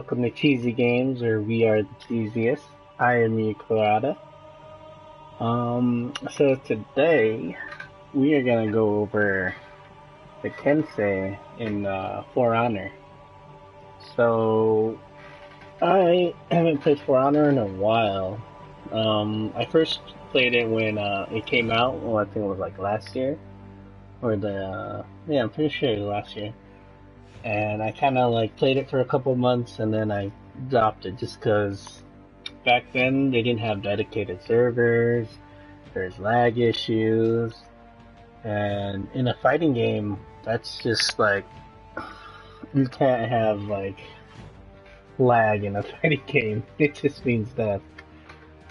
Welcome to Cheesy Games, where we are the cheesiest. I am Ryukarada. So today we are gonna go over the Kensei in For Honor. So I haven't played For Honor in a while. I first played it when it came out. Well, I think it was like last year, or yeah, I'm pretty sure it was last year. And I kind of like played it for a couple months and then I dropped it just because back then they didn't have dedicated servers, there's lag issues, and in a fighting game, that's just like, you can't have like lag in a fighting game, it just means death.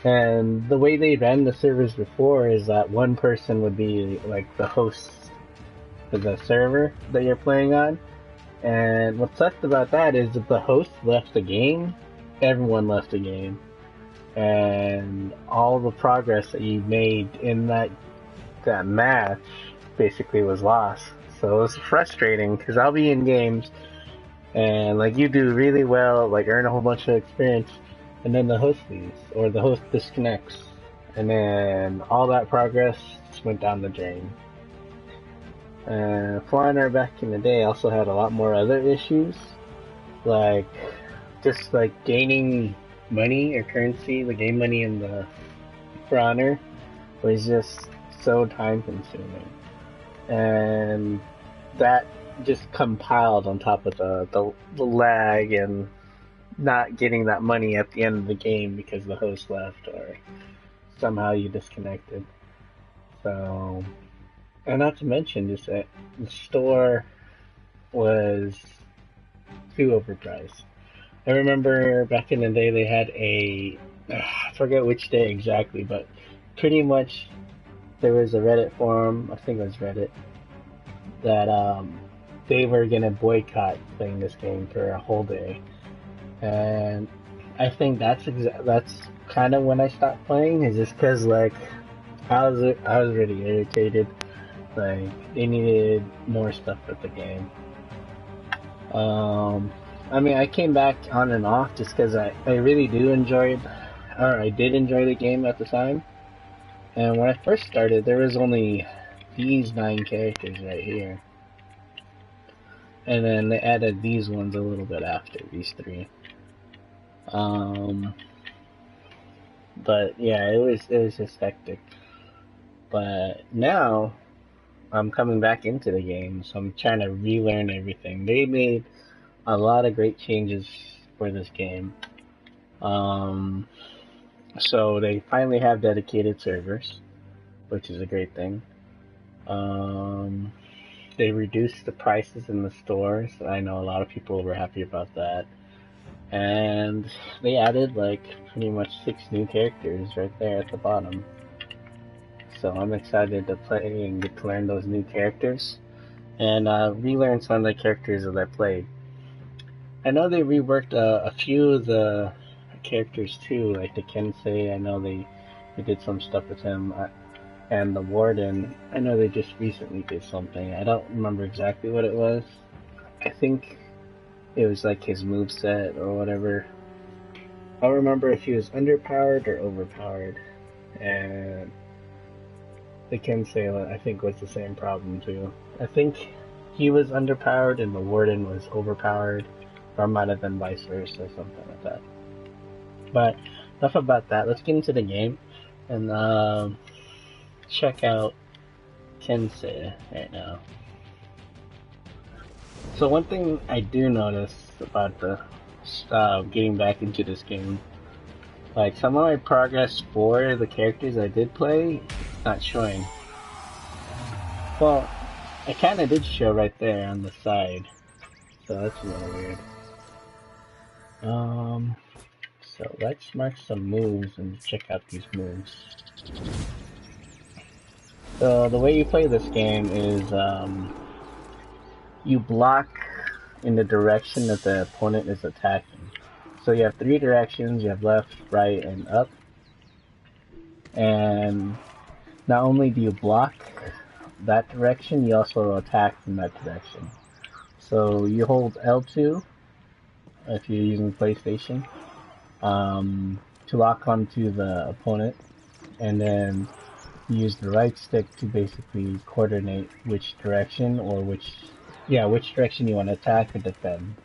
And the way they ran the servers before is that one person would be like the host for the server that you're playing on. And what sucked about that is if the host left the game, everyone left the game. And all the progress that you made in that match basically was lost. So it was frustrating because I'll be in games and like you do really well, like earn a whole bunch of experience, and then the host leaves or the host disconnects. And then all that progress just went down the drain. For Honor back in the day also had a lot more other issues, like just like gaining money or currency, the game money in the For Honor was just so time consuming, and that just compiled on top of the lag and not getting that money at the end of the game because the host left or somehow you disconnected. So. And not to mention, just that the store was too overpriced. I remember back in the day they had I forget which day exactly, but pretty much there was a Reddit forum, I think it was Reddit, that they were gonna boycott playing this game for a whole day. And I think that's kind of when I stopped playing, is just because like I was really irritated. Like, they needed more stuff with the game. I mean, I came back on and off just because I really do enjoy it, or I did enjoy the game at the time. And when I first started, there was only these 9 characters right here. And then they added these ones a little bit after, these 3. But yeah, it was just hectic. But now, I'm coming back into the game, so I'm trying to relearn everything. They made a lot of great changes for this game. So they finally have dedicated servers, which is a great thing. They reduced the prices in the stores. I know a lot of people were happy about that. And they added like pretty much 6 new characters right there at the bottom. So I'm excited to play and get to learn those new characters and relearn some of the characters that I played. I know they reworked a few of the characters too, like the Kensei. I know they did some stuff with him, and the Warden. I know they just recently did something. I don't remember exactly what it was. I think it was like his moveset or whatever. I don't remember if he was underpowered or overpowered, and the Kensei, I think, was the same problem too. I think he was underpowered and the Warden was overpowered, or it might have been vice versa, something like that. But enough about that. Let's get into the game and check out Kensei right now. So one thing I do notice about the getting back into this game, like some of my progress for the characters I did play, not showing. Well, I kind of did show right there on the side, so that's a little weird. So let's mark some moves and check out these moves. So the way you play this game is you block in the direction that the opponent is attacking. So you have 3 directions, you have left, right, and up. And not only do you block that direction, you also attack from that direction. So you hold L2 if you're using PlayStation, to lock onto the opponent, and then use the right stick to basically coordinate which direction or which direction you want to attack or defend.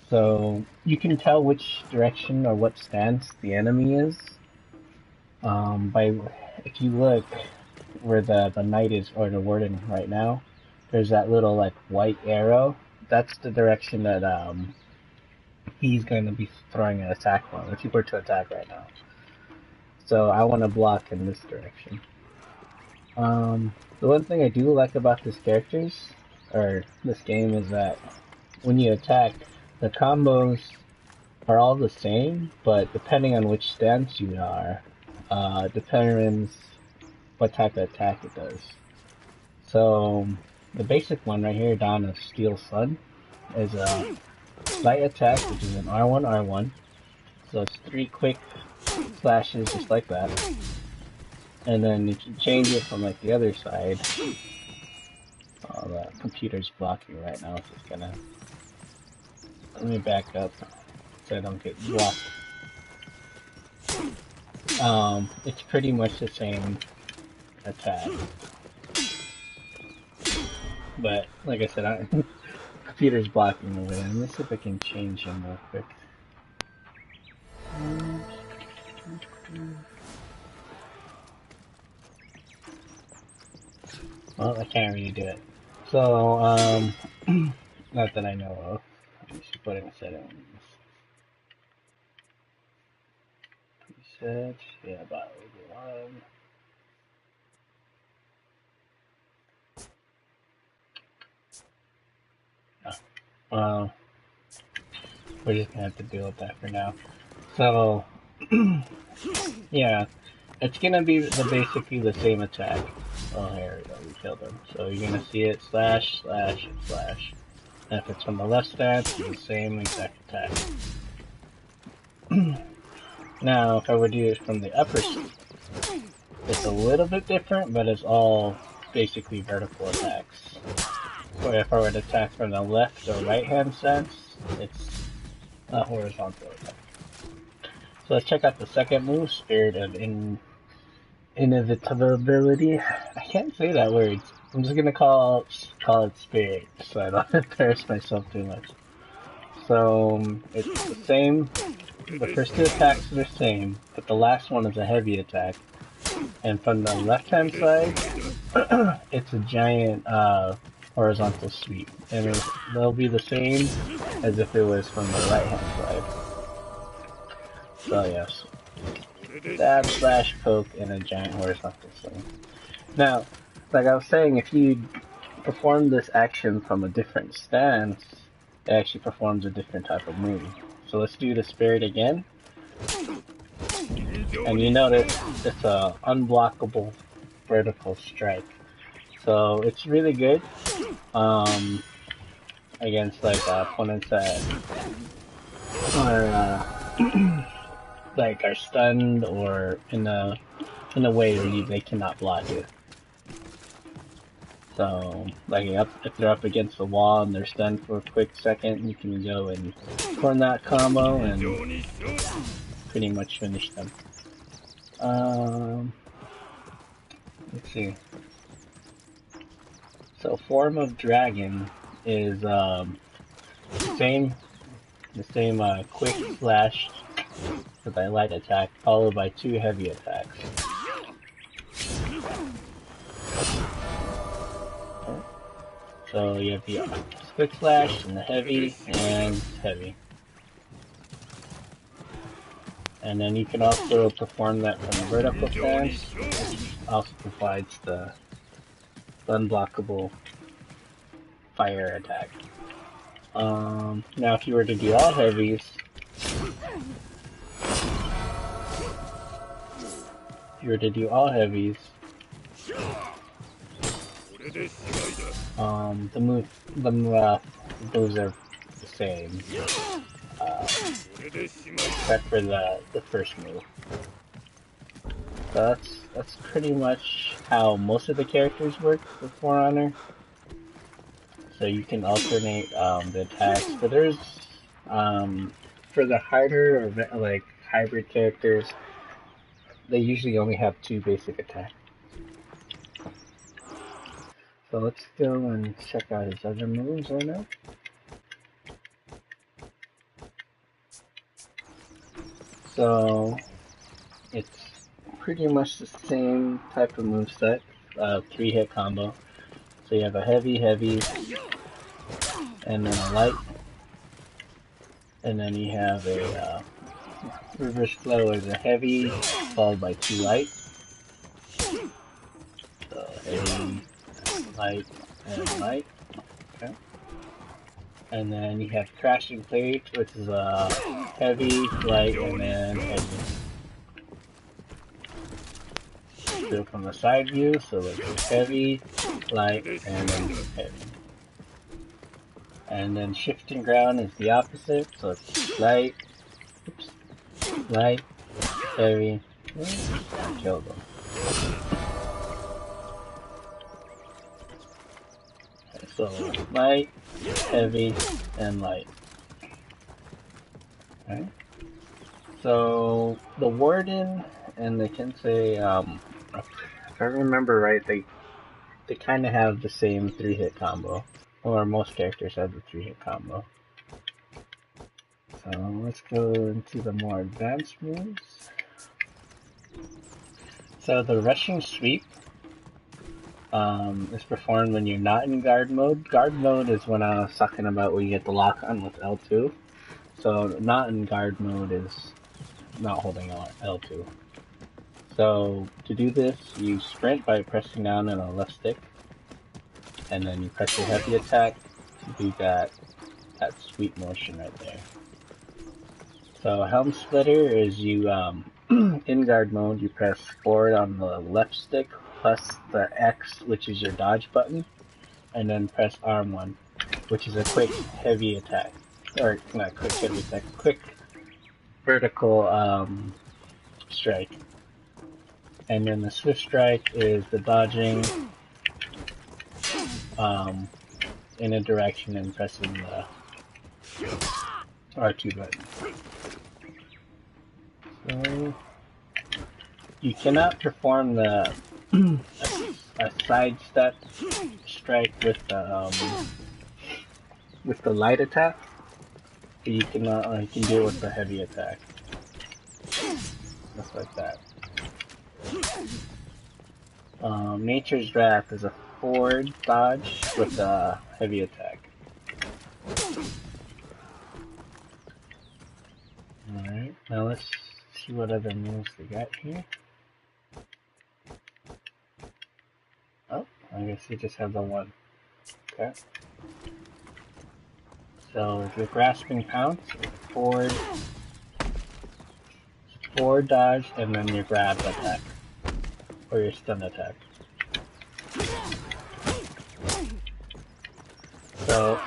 So you can tell which direction or what stance the enemy is by if you look where the knight is or the warden right now. There's that little like white arrow. That's the direction that he's going to be throwing an attack from if you were to attack right now. So I want to block in this direction. The one thing I do like about this this game is that when you attack, the combos are all the same, but depending on which stance you are, determines what type of attack it does. So the basic one right here, Dawn of Steel Sun, is a light attack, which is an R1, R1. So it's 3 quick slashes just like that. And then you can change it from like the other side. Oh, the computer's blocking right now, so it's gonna... Let me back up so I don't get blocked. It's pretty much the same attack. But, like I said, computer's blocking over there. Let me see if I can change him real quick. Well, I can't really do it. So, not that I know of. I'm just putting a settings. Preset, yeah, about 1. We're just gonna have to deal with that for now. So, yeah, it's gonna be basically the same attack. Oh, here we go, we killed him. So you're gonna see it slash, slash, and slash. And if it's from the left stance, it's the same exact attack. Now, if I were to do it from the upper stance, it's a little bit different, but it's all basically vertical attacks. Or if I were to attack from the left or right hand stance, it's a horizontal attack. So let's check out the second move, Spirit of Inevitability. I can't say that word. I'm just gonna call it Spirit, so I don't embarrass myself too much. So it's the same. The first 2 attacks are the same, but the last one is a heavy attack. And from the left-hand side, it's a giant horizontal sweep, and they'll be the same as if it was from the right-hand side. So yes, stab, slash, poke, and a giant horizontal swing. Now, like I was saying, if you perform this action from a different stance, it actually performs a different type of move. So let's do the Spirit again. And you notice it's a unblockable vertical strike. So it's really good against like opponents that are like are stunned or in a way where they cannot block it. So like if they're up against the wall and they're stunned for a quick second, you can go and form that combo and pretty much finish them. Let's see. So Form of Dragon is the same quick slash with a light attack followed by 2 heavy attacks. Okay. So you have the quick slash and the heavy and heavy. And then you can also perform that from a vertical stance, which also provides the unblockable fire attack. Now if you were to do all heavies, the moves are the same, except for the first move. So that's pretty much how most of the characters work with For Honor. So you can alternate the attacks, but there's For the harder or like hybrid characters, they usually only have 2 basic attacks. So let's go and check out his other moves right now. So it's pretty much the same type of moveset, 3-hit combo. So you have a heavy, and then a light, and then you have a reverse flow as a heavy, followed by 2 lights. So heavy, light, and light. Okay. And then you have crashing plate, which is a heavy, light, and then heavy. Do it from the side view, so it's heavy, light, and then heavy. And then shifting ground is the opposite, so it's light, light, heavy, and kill them. Okay, so light, heavy, and light. Okay. So the Warden and the Kensei, if I remember right, they kind of have the same 3-hit combo, or most characters have the 3-hit combo. So let's go into the more advanced moves. So the rushing sweep is performed when you're not in guard mode. Guard mode is when I was talking about where you get the lock on with L2. So not in guard mode is not holding on L2. So to do this, you sprint by pressing down on the left stick, and then you press your heavy attack to do that sweep motion right there. So Helm Splitter is you, in guard mode, you press forward on the left stick, plus the X, which is your dodge button, and then press R1, which is a quick heavy attack. Or, not quick heavy attack, quick vertical, strike. And then the swift strike is the dodging, in a direction and pressing the R2 button. So, you cannot perform the a sidestep strike with the light attack, but you can do it with the heavy attack, just like that. Nature's Wrath is a forward dodge with a heavy attack. Alright, now let's see what other moves they got here. Oh, I guess they just have the one. Okay. So the Grasping Pounce, forward dodge, and then your grab attack, or your stun attack. So,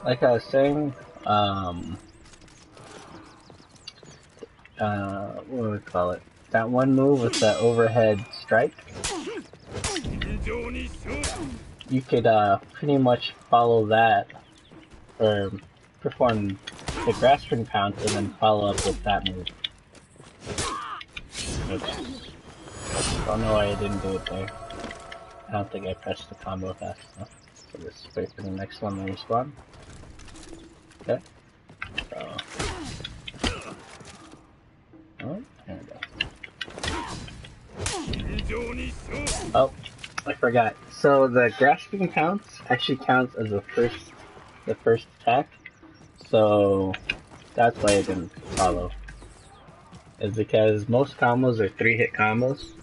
like I was saying, what do we call it? That one move with the overhead strike, you could pretty much follow that, or perform the Grasping Pounce and then follow up with that move. Oops. Don't know why I didn't do it there. I don't think I pressed the combo fast enough. So just wait for the next one to respawn. Okay. So. Oh, there we go. Oh, I forgot. So the Grasping Pounce actually counts as the first attack. So that's why I didn't follow. Is because most combos are 3-hit combos.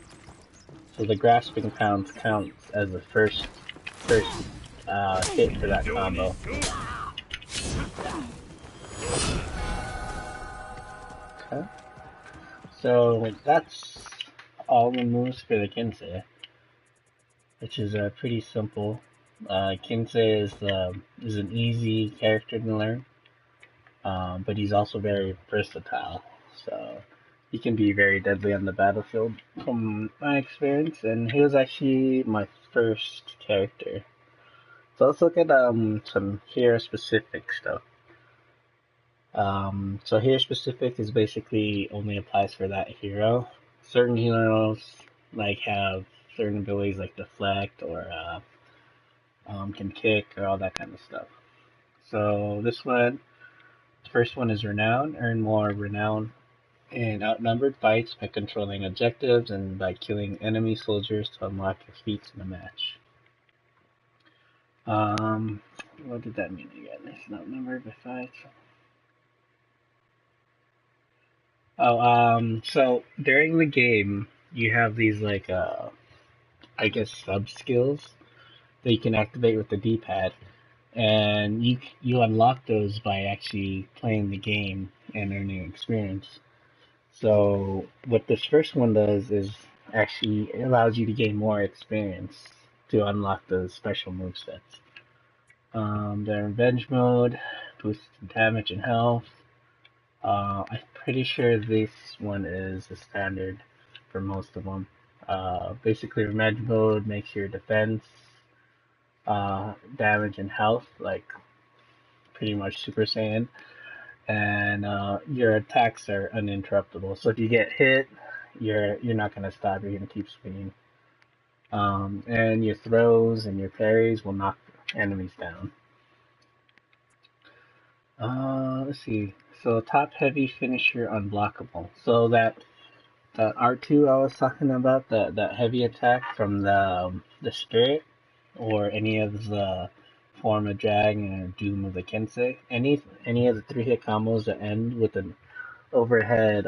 So the Grasping Pounce counts as the first hit for that combo. Okay. So that's all the moves for the Kensei, which is pretty simple. Kensei is an easy character to learn, but he's also very versatile. So he can be very deadly on the battlefield, from my experience. And he was actually my first character So let's look at some hero specific stuff. So hero specific is basically only applies for that hero. Certain heroes like have certain abilities like deflect or can kick or all that kind of stuff. So this one, the first one is Renown. Earn more Renown in outnumbered fights by controlling objectives and by killing enemy soldiers to unlock your feats in a match. Um, what did that mean again? It's not numbered by fights. Oh, so during the game, you have these like I guess sub skills that you can activate with the D-pad, and you unlock those by actually playing the game and earning experience. So what this first one does is actually it allows you to gain more experience to unlock those special movesets. The revenge mode boosts damage and health. I'm pretty sure this one is the standard for most of them. Basically, revenge mode makes your defense, damage, and health like pretty much Super Saiyan, and your attacks are uninterruptible. So if you get hit, you're not gonna stop. You're gonna keep swinging. And your throws and your parries will knock enemies down. Let's see. So top heavy finisher unblockable. So that R2 I was talking about, that heavy attack from the spirit or any of the form of dragon or doom of the Kensei. Any of the 3-hit combos that end with an overhead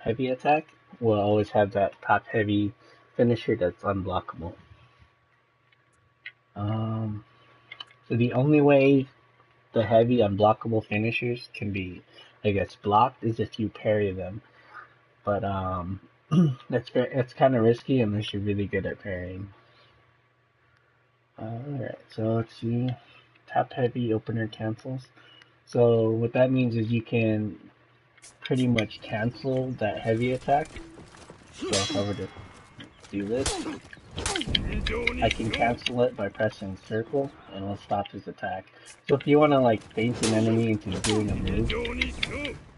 heavy attack will always have that top heavy finisher that's unblockable. So the only way the heavy unblockable finishers can be, I guess, blocked is if you parry them. But that's kind of risky unless you're really good at parrying. Alright, so let's see. Top heavy opener cancels. So what that means is you can pretty much cancel that heavy attack. So if I were to do this, I can cancel it by pressing circle and it'll stop his attack. So if you want to like feint an enemy into doing a move,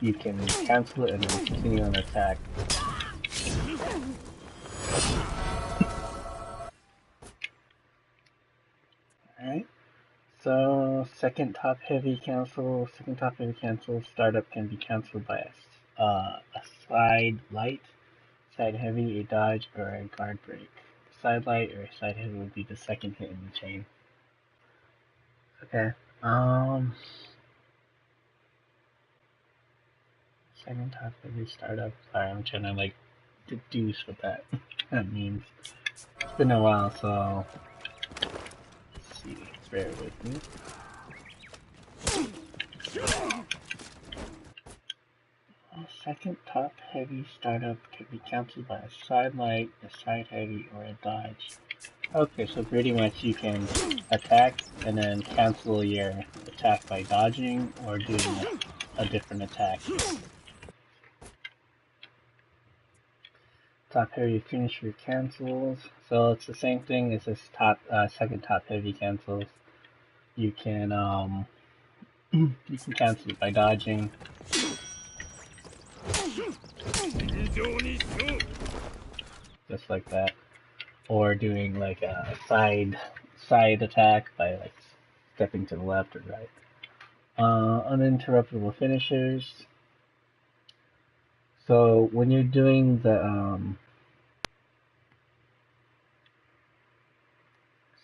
you can cancel it and then continue an attack. Alright, so second top heavy cancel, startup can be cancelled by a side light, side heavy, a dodge, or a guard break. Side light or side heavy would be the second hit in the chain. Okay, second top heavy startup. Sorry, I'm trying to like deduce what that means. It's been a while, so let's see. Bear with me. Second top heavy startup can be cancelled by a side light, a side heavy, or a dodge. Okay, so pretty much you can attack and then cancel your attack by dodging or doing a different attack. Top heavy finisher cancels. So it's the same thing as this second top heavy cancels. You can you can cancel it by dodging. Just like that. Or doing like a side attack by like stepping to the left or right. Uninterruptible finishers. So when you're doing the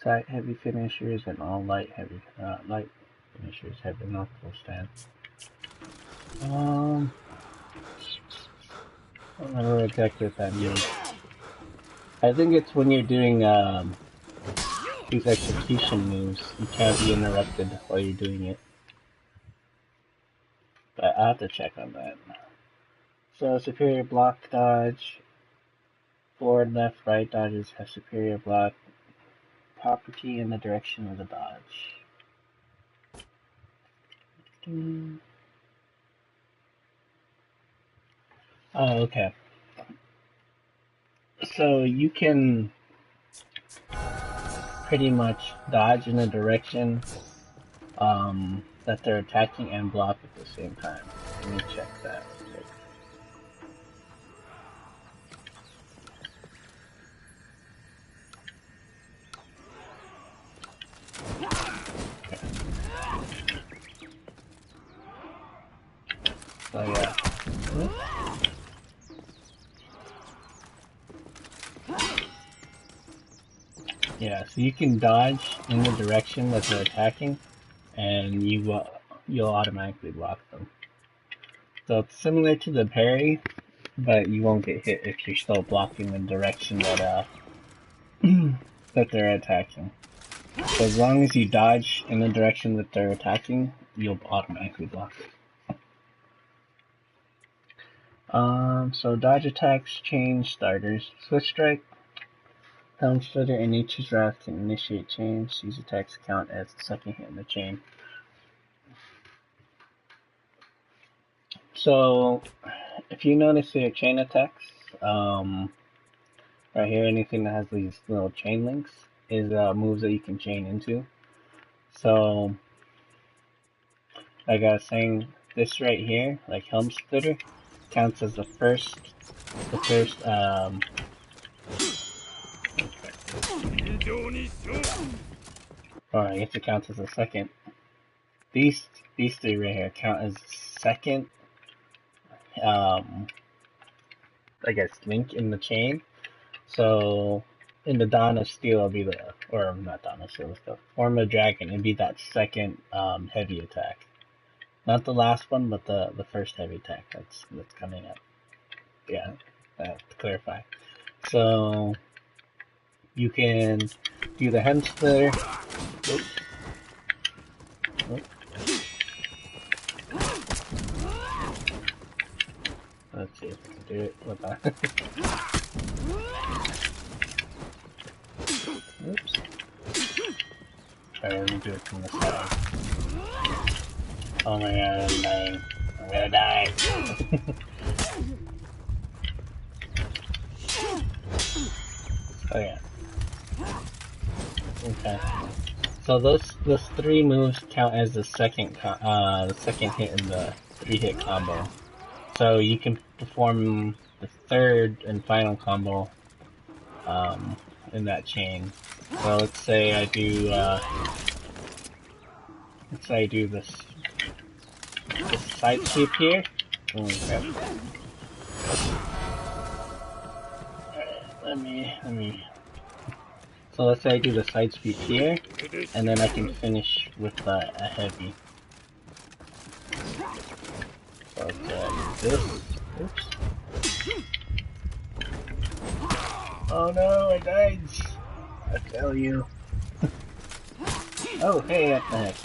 side heavy finishers and all light finishers have an optimal stance. I don't remember exactly what that means. I think it's when you're doing these execution moves, you can't be interrupted while you're doing it. But I have to check on that. So superior block dodge, forward, left, right dodges have superior block property in the direction of the dodge. Oh, okay. So you can pretty much dodge in the direction that they're attacking and block at the same time. Let me check that real quick. So yeah. Yeah, so you can dodge in the direction that they're attacking, and you'll automatically block them. So it's similar to the parry, but you won't get hit if you're still blocking the direction that that they're attacking. So as long as you dodge in the direction that they're attacking, you'll automatically block it. So dodge attacks change starters. Swift strike, helm flitter, and nature's wrath can initiate change. These attacks count as the second hit in the chain. So if you notice your chain attacks, right here, anything that has these little chain links is moves that you can chain into. So like I was saying, this right here, like helm splitter, counts as the first or I guess it counts as the second. These three right here count as second I guess link in the chain. So in the Dawn of Steel it'll be the, or not Dawn of Steel, the Form of Dragon, it'd be that second heavy attack. Not the last one, but the first heavy attack that's coming up. Yeah, I have to clarify. So you can do the hem splitter. Oops. Oops. Let's see if I can do it with that. Oops. Alright, let me do it from the side. Oh my god, I'm dying. I'm gonna die. Oh yeah. Okay. So those three moves count as the second hit in the 3-hit combo. So you can perform the third and final combo in that chain. So let's say I do this side sweep here. Oh crap. Alright, let me. So let's say I do the side sweep here, and then I can finish with a heavy. So let's do this. Oops. Oh no, I died! I tell you. Oh, hey, what the heck?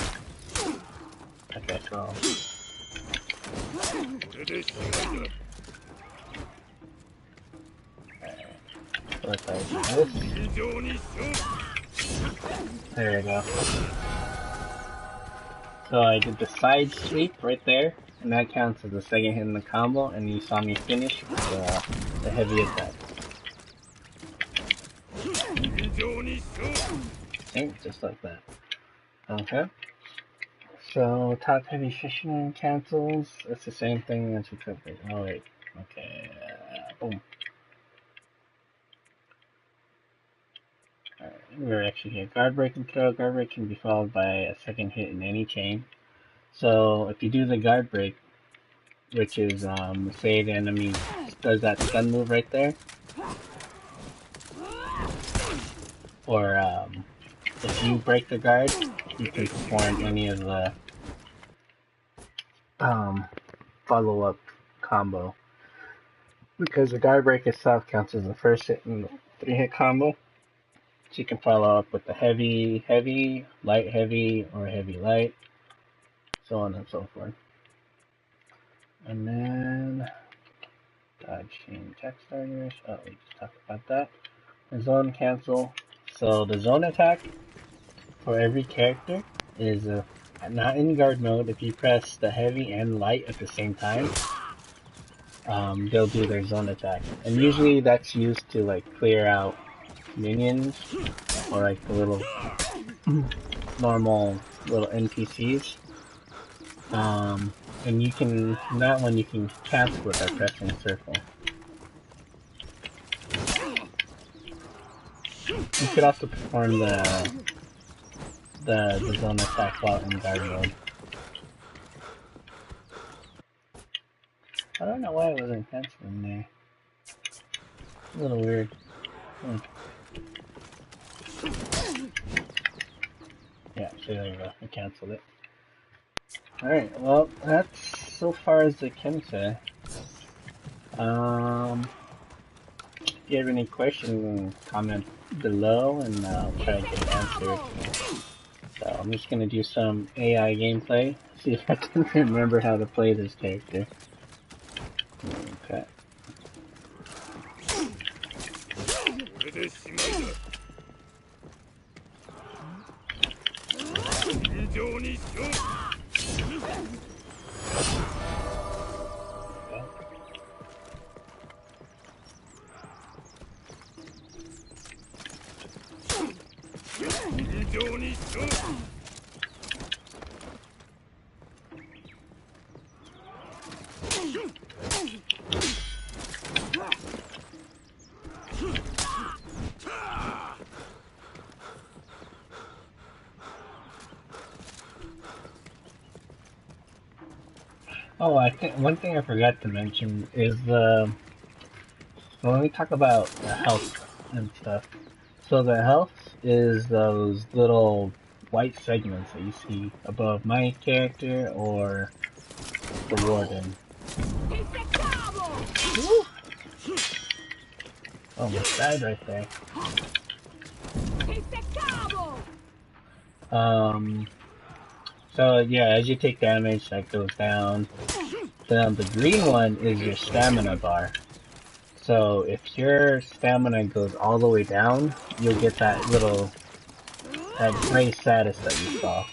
Okay, so... So if I do this... There we go. So I did the side sweep right there, and that counts as the second hit in the combo, and you saw me finish with the heavy attack. Okay, just like that. Okay. So top heavy fisherman cancels. It's the same thing as we could. Oh wait. Okay. Boom. Alright, we're actually here. Guard break and throw. Guard break can be followed by a second hit in any chain. So if you do the guard break, which is say the enemy does that stun move right there, or if you break the guard, you can perform any of the follow-up combo. Because the guard break itself counts as the first hit in the 3-hit combo. So you can follow up with the heavy, heavy, light, heavy, or heavy, light, so on and so forth. And then dodge chain attack starters. Oh, we just talked about that. The zone cancel. So the zone attack for every character is not in guard mode. If you press the heavy and light at the same time, they'll do their zone attack. And usually that's used to like clear out minions or like the little normal little NPCs. And you can, that one you can cancel it by pressing circle. You could also perform the zone attack while in guard mode. I don't know why it wasn't canceling there. A little weird. Yeah, see, there you go. I canceled it. Alright, well, that's so far as the Kensei. If you have any questions, comment below and I'll try to get it answered. So I'm just gonna do some AI gameplay, see if I can remember how to play this character. Okay. Oh, I think one thing I forgot to mention is when we talk about the health and stuff. So the health is those little white segments that you see above my character or the warden. Woo! Almost died right there. So yeah, as you take damage, that goes down. Then the green one is your stamina bar. So if your stamina goes all the way down, you'll get that little, that gray status that you saw.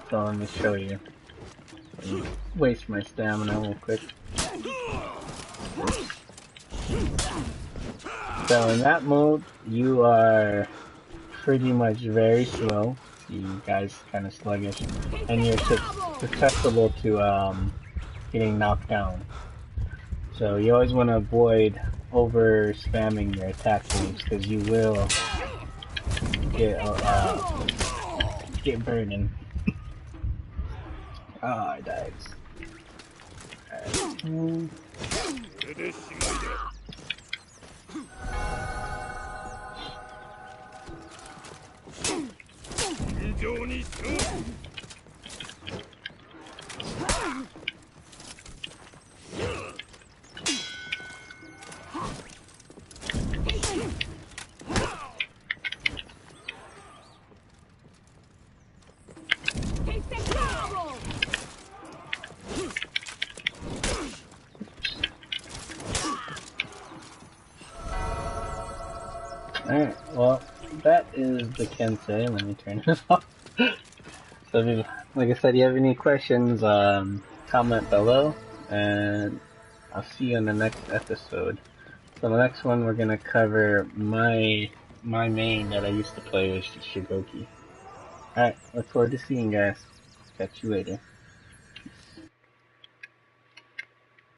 So let me show you. Waste my stamina real quick. So in that mode, you are pretty much very slow. You guys kind of sluggish, and you're susceptible to getting knocked down. So you always want to avoid over spamming your attack moves because you will get burning. Ah, I died. Alright. Alright, well, that is the Kensei. Let me turn it off. So, if like I said, you have any questions, comment below, and I'll see you in the next episode. So the next one, we're gonna cover my main that I used to play, was Shigoki. Alright, look forward to seeing you guys. Catch you later.